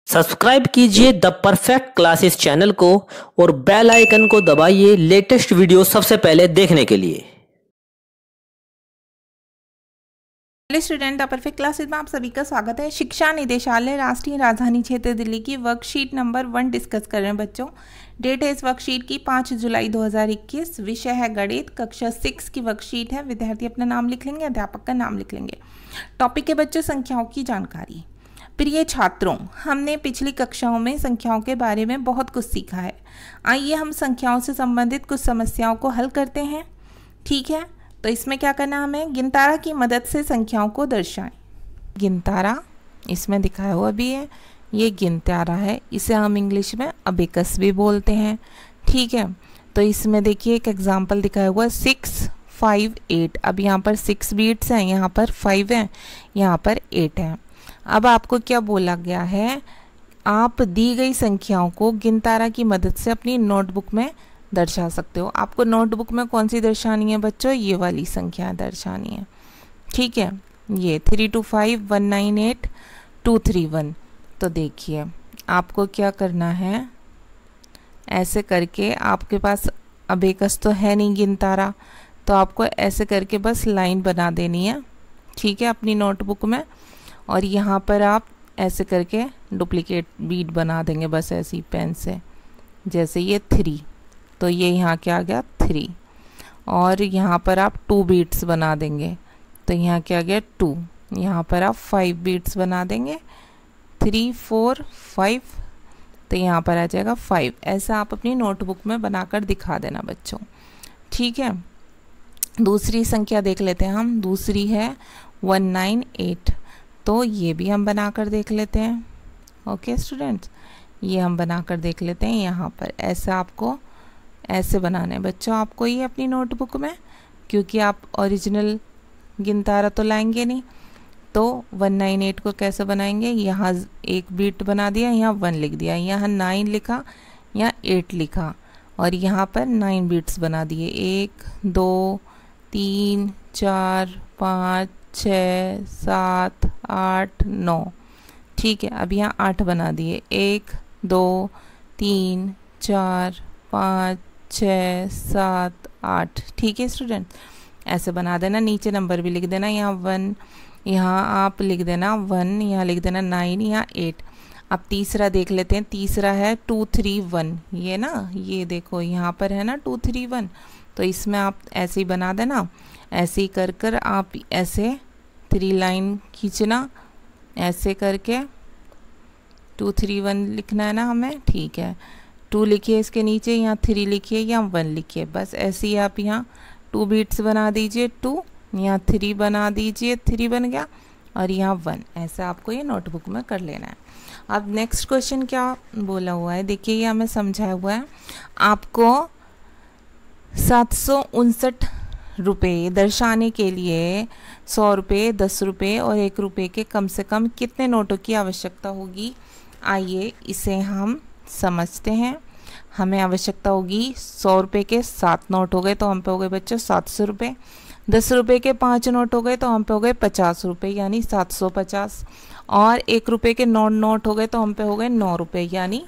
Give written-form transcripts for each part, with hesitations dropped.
Subscribe कीजिए the perfect classes channel को और बेल आइकन को दबाइए लेटेस्ट वीडियो सबसे पहले देखने के लिए। Hello student, the perfect classes में आप सभी का स्वागत है। शिक्षा निदेशालय राष्ट्रीय राजधानी क्षेत्र दिल्ली की वर्कशीट नंबर 1 डिस्कस कर रहे हैं बच्चों। डेट है इस वर्कशीट की 5 जुलाई 2021। विषय है गणित, कक्षा 6 की वर्कशीट है। विद्यार्थी अपना नाम लिख लेंगे, अध्यापक का नाम लिख लेंगे। टॉपिक है बच्चों संख्याओं की जानकारी। प्रिय छात्रों, हमने पिछली कक्षाओं में संख्याओं के बारे में बहुत कुछ सीखा है। आइए हम संख्याओं से संबंधित कुछ समस्याओं को हल करते हैं। ठीक है, तो इसमें क्या करना, हमें गिनतारा की मदद से संख्याओं को दर्शाएं। गिनतारा इसमें दिखाया हुआ भी है, ये गिनतारा है। इसे हम इंग्लिश में अबेकस भी बोलते हैं। ठीक है, तो इसमें देखिए एक एग्जांपल दिखाया हुआ है 6, 5, 8। अब यहाँ पर 6 बीट्स हैं, यहाँ पर 5 हैं, यहाँ पर 8 हैं। अब आपको क्या बोला गया है, आप दी गई संख्याओं को गिनतारा की मदद से अपनी नोटबुक में दर्शा सकते हो। आपको नोटबुक में कौन सी दर्शानी है बच्चों, ये वाली संख्या दर्शानी है। ठीक है, ये 325 198 231। तो देखिए आपको क्या करना है, ऐसे करके, आपके पास अबेकस तो है नहीं गिनतारा, तो आपको ऐसे करके बस लाइन बना देनी है। ठीक है, अपनी नोटबुक में, और यहाँ पर आप ऐसे करके डुप्लीकेट बीट बना देंगे बस ऐसी पेन से। जैसे ये 3, तो ये यहाँ क्या आ गया 3, और यहाँ पर आप 2 बीट्स बना देंगे, तो यहाँ क्या आ गया 2। यहाँ पर आप 5 बीट्स बना देंगे, 3 4 5, तो यहाँ पर आ जाएगा 5। ऐसा आप अपनी नोटबुक में बनाकर दिखा देना बच्चों। ठीक है, दूसरी संख्या देख लेते हैं हम। दूसरी है 198, तो ये भी हम बनाकर देख लेते हैं। ओके स्टूडेंट्स, ये हम बनाकर देख लेते हैं। यहाँ पर ऐसा आपको ऐसे बनाना है बच्चों आपको ये अपनी नोटबुक में, क्योंकि आप ओरिजिनल गिनतारा तो लाएंगे नहीं। तो 198 को कैसे बनाएंगे, यहाँ एक बीट बना दिया, यहाँ 1 लिख दिया, यहाँ 9 लिखा, यहाँ 8 लिखा, और यहाँ पर 9 बीट्स बना दिए। 1 2 3 4 5 6 7 8 9। ठीक है, अब यहाँ 8 बना दिए, 1 2 3 4 5 6 7 8। ठीक है स्टूडेंट, ऐसे बना देना। नीचे नंबर भी लिख देना, यहाँ 1, यहाँ आप लिख देना 1, यहाँ लिख देना 9, यहाँ 8। अब तीसरा देख लेते हैं। तीसरा है 2 3 1, ये ना, ये देखो यहाँ पर है ना 2 3 1, तो इसमें आप ऐसे ही बना देना। ऐसे ही कर कर आप ऐसे 3 लाइन खींचना, ऐसे करके 2 3 1 लिखना है ना हमें। ठीक है, 2 लिखिए इसके नीचे, यहाँ 3 लिखिए, यहाँ 1 लिखिए। बस ऐसे ही आप यहाँ 2 बीट्स बना दीजिए, 2, यहाँ 3 बना दीजिए, 3 बन गया, और यहाँ 1। ऐसा आपको ये नोटबुक में कर लेना है। अब नेक्स्ट क्वेश्चन क्या बोला हुआ है, देखिए ये हमें समझाया हुआ है। आपको 759 रुपये दर्शाने के लिए 100 रुपये, 10 रुपये और 1 रुपये के कम से कम कितने नोटों की आवश्यकता होगी। आइए इसे हम समझते हैं। हमें आवश्यकता होगी 100 रुपये के 7 नोट हो गए तो हम पे हो गए बच्चों 700 रुपये। 10 रुपये के 5 नोट हो गए तो हम पे हो गए 50 रुपये, यानी 750। और 1 रुपये के 9 नोट हो गए तो हम पे हो गए 9 रुपये, यानी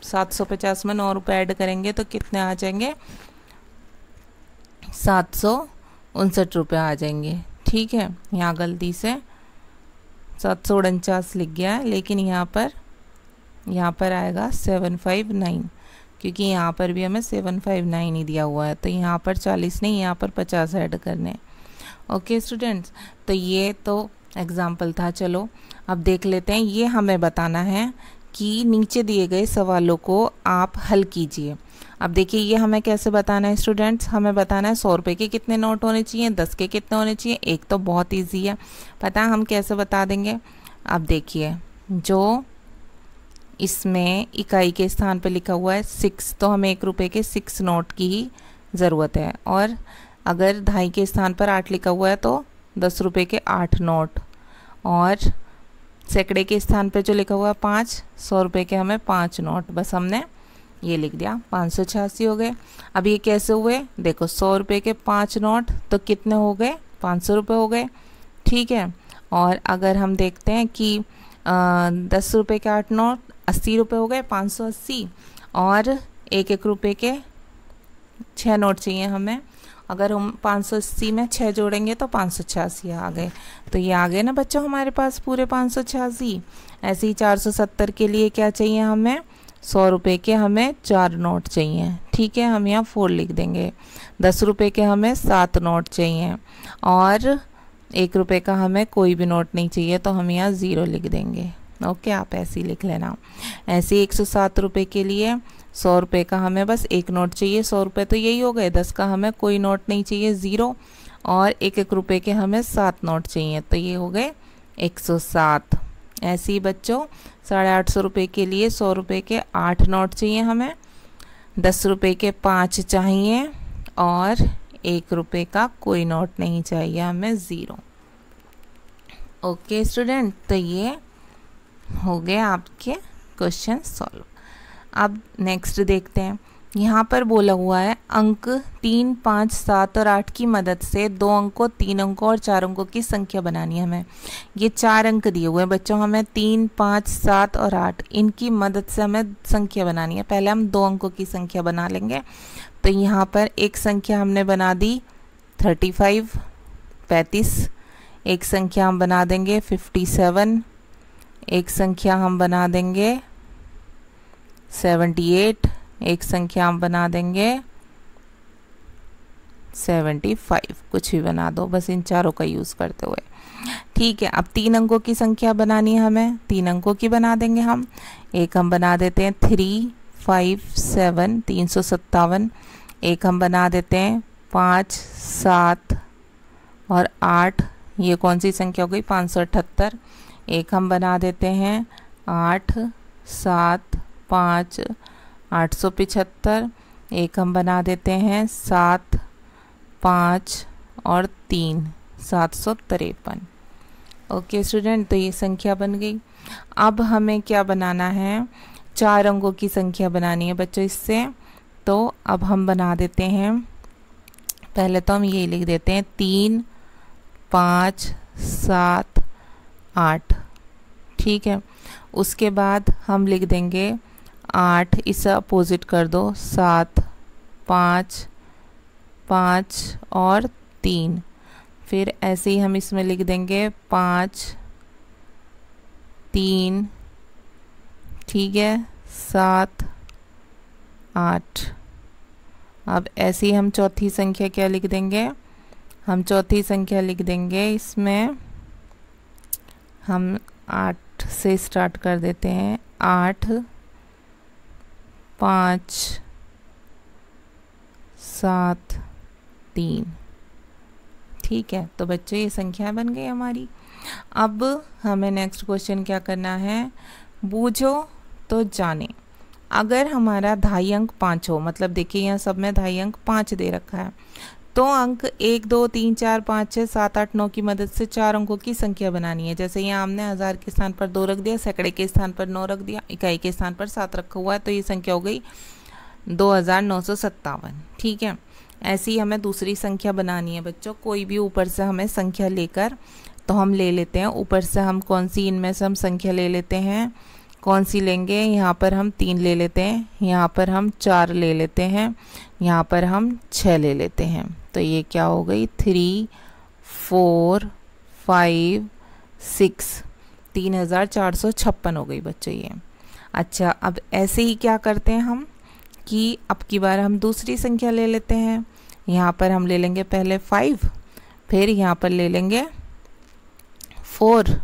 750 में 9 रुपये ऐड करेंगे तो कितने आ जाएंगे, 759 रुपये आ जाएंगे। ठीक है, यहाँ गलती से 749 लिख गया है, लेकिन यहाँ पर आएगा 759, क्योंकि यहाँ पर भी हमें 759 ही दिया हुआ है। तो यहाँ पर 40 नहीं, यहाँ पर 50 ऐड करने। ओके स्टूडेंट्स, तो ये तो एग्जाम्पल था। चलो अब देख लेते हैं। ये हमें बताना है कि नीचे दिए गए सवालों को आप हल कीजिए। अब देखिए ये हमें कैसे बताना है स्टूडेंट्स, हमें बताना है 100 रुपये के कितने नोट होने चाहिए, 10 के कितने होने चाहिए। एक तो बहुत ईजी है, पता है हम कैसे बता देंगे। अब देखिए जो इसमें इकाई के स्थान पे लिखा हुआ है 6, तो हमें 1 रुपये के 6 नोट की ही ज़रूरत है। और अगर ढाई के स्थान पर 8 लिखा हुआ है तो 10 रुपये के 8 नोट। और सैकड़े के स्थान पे जो लिखा हुआ है 5, 100 रुपये के हमें 5 नोट। बस हमने ये लिख दिया, 586 हो गए। अब ये कैसे हुए, देखो 100 रुपये के 5 नोट तो कितने हो गए, 500 रुपये हो गए। ठीक है, और अगर हम देखते हैं कि 10 रुपये के 8 नोट 80 रुपये हो गए 580, और 1-1 रुपये के 6 नोट चाहिए हमें। अगर हम 580 में 6 जोड़ेंगे तो 586 आ गए। तो ये आ गए ना बच्चों हमारे पास पूरे 586। ऐसे ही 470 के लिए क्या चाहिए हमें, 100 रुपये के हमें 4 नोट चाहिए। ठीक है, हम यहाँ 4 लिख देंगे। 10 रुपये के हमें 7 नोट चाहिए, और 1 रुपये का हमें कोई भी नोट नहीं चाहिए, तो हम यहाँ 0 लिख देंगे। ओके, आप ऐसे ही लिख लेना। ऐसे ही 107 रुपये के लिए 100 रुपये का हमें बस 1 नोट चाहिए, 100 रुपये तो यही हो गए। 10 का हमें कोई नोट नहीं चाहिए, 0, और 1-1 रुपये के हमें 7 नोट चाहिए, तो ये हो गए 107। ऐसे ही बच्चों 850 रुपये के लिए 100 रुपये के 8 नोट चाहिए हमें, 10 रुपये के 5 चाहिए, और 1 रुपये का कोई नोट नहीं चाहिए हमें, 0। ओके स्टूडेंट, तो ये हो गए आपके क्वेश्चन सॉल्व। अब नेक्स्ट देखते हैं। यहाँ पर बोला हुआ है अंक 3, 5, 7 और 8 की मदद से 2 अंकों, 3 अंकों और 4 अंकों की संख्या बनानी है हमें। ये 4 अंक दिए हुए हैं बच्चों, हमें 3, 5, 7 और 8 इनकी मदद से हमें संख्या बनानी है। पहले हम 2 अंकों की संख्या बना लेंगे। तो यहाँ पर एक संख्या हमने बना दी 35, 35। एक संख्या हम बना देंगे 57। एक संख्या हम बना देंगे 78। एक संख्या हम बना देंगे 75। कुछ भी बना दो, बस इन चारों का यूज़ करते हुए। ठीक है, अब 3 अंकों की संख्या बनानी है हमें। 3 अंकों की बना देंगे हम। एक हम बना देते हैं 3, 5, 7, 357। एक हम बना देते हैं 5, 7 और 8। ये कौन सी संख्या हो गई, 578। एक हम बना देते हैं 8, 7, 5, 875। एक हम बना देते हैं 7, 5 और 3, 753। ओके स्टूडेंट, तो ये संख्या बन गई। अब हमें क्या बनाना है, 4 अंकों की संख्या बनानी है बच्चों इससे। तो अब हम बना देते हैं, पहले तो हम ये लिख देते हैं 3, 5, 7, 8। ठीक है, उसके बाद हम लिख देंगे 8, इसे अपोजिट कर दो, 7, 5, 5 और 3। फिर ऐसे ही हम इसमें लिख देंगे 5, 3, ठीक है, 7, 8। अब ऐसे ही हम चौथी संख्या क्या लिख देंगे, हम चौथी संख्या लिख देंगे, इसमें हम 8 से स्टार्ट कर देते हैं। 8, 5, 7, 3। ठीक है, तो बच्चों ये संख्या बन गई हमारी। अब हमें नेक्स्ट क्वेश्चन क्या करना है, बूझो तो जाने। अगर हमारा ढाई अंक 5 हो, मतलब देखिए यहाँ सब में ढाई अंक 5 दे रखा है, तो अंक 1, 2, 3, 4, 5, 6, 7, 8, 9 की मदद से 4 अंकों की संख्या बनानी है। जैसे यहाँ हमने 1000 के स्थान पर 2 रख दिया, सैकड़े के स्थान पर 9 रख दिया, इकाई के स्थान पर 7 रखा हुआ है, तो ये संख्या हो गई 2957। ठीक है, ऐसी हमें दूसरी संख्या बनानी है बच्चों। कोई भी ऊपर से हमें संख्या लेकर, तो हम ले लेते हैं ऊपर से, हम कौन सी इनमें से हम संख्या ले लेते हैं, कौन सी लेंगे, यहाँ पर हम 3 ले लेते हैं, यहाँ पर हम 4 ले लेते हैं, यहाँ पर हम 6 ले लेते हैं। तो ये क्या हो गई 3, 4, 5, 6, 3456 हो गई बच्चों ये। अच्छा, अब ऐसे ही क्या करते हैं हम कि अब की बार हम दूसरी संख्या ले लेते हैं। यहाँ पर हम ले लेंगे पहले 5, फिर यहाँ पर ले लेंगे 4,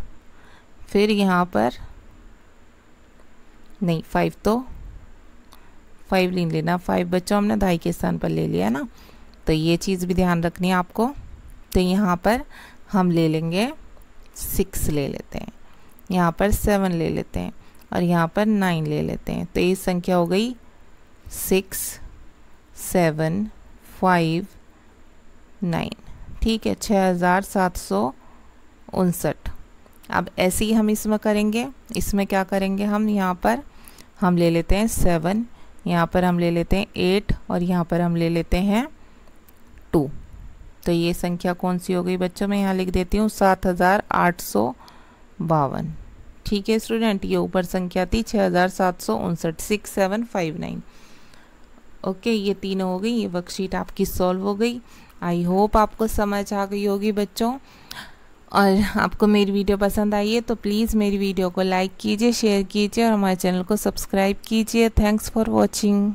फिर यहाँ पर नहीं 5, तो 5 नहीं लेना, 5 बच्चों हमने ढाई के स्थान पर ले लिया ना, तो ये चीज़ भी ध्यान रखनी है आपको। तो यहाँ पर हम ले लेंगे 6 ले लेते हैं, यहाँ पर 7 ले लेते हैं और यहाँ पर 9 ले लेते हैं। तो ये संख्या हो गई 6, 7, 5, 9। ठीक है, 6759। अब ऐसे ही हम इसमें करेंगे। इसमें क्या करेंगे हम, यहाँ पर हम ले लेते हैं 7, यहाँ पर हम ले लेते हैं 8 और यहाँ पर हम ले लेते हैं 2। तो ये संख्या कौन सी हो गई बच्चों, मैं यहाँ लिख देती हूँ 7852। ठीक है स्टूडेंट, ये ऊपर संख्या थी 6759 6759। ओके, ये तीनों हो गई, ये वर्कशीट आपकी सॉल्व हो गई। आई होप आपको समझ आ गई होगी बच्चों। और आपको मेरी वीडियो पसंद आई है तो प्लीज़ मेरी वीडियो को लाइक कीजिए, शेयर कीजिए और हमारे चैनल को सब्सक्राइब कीजिए। Thanks for watching.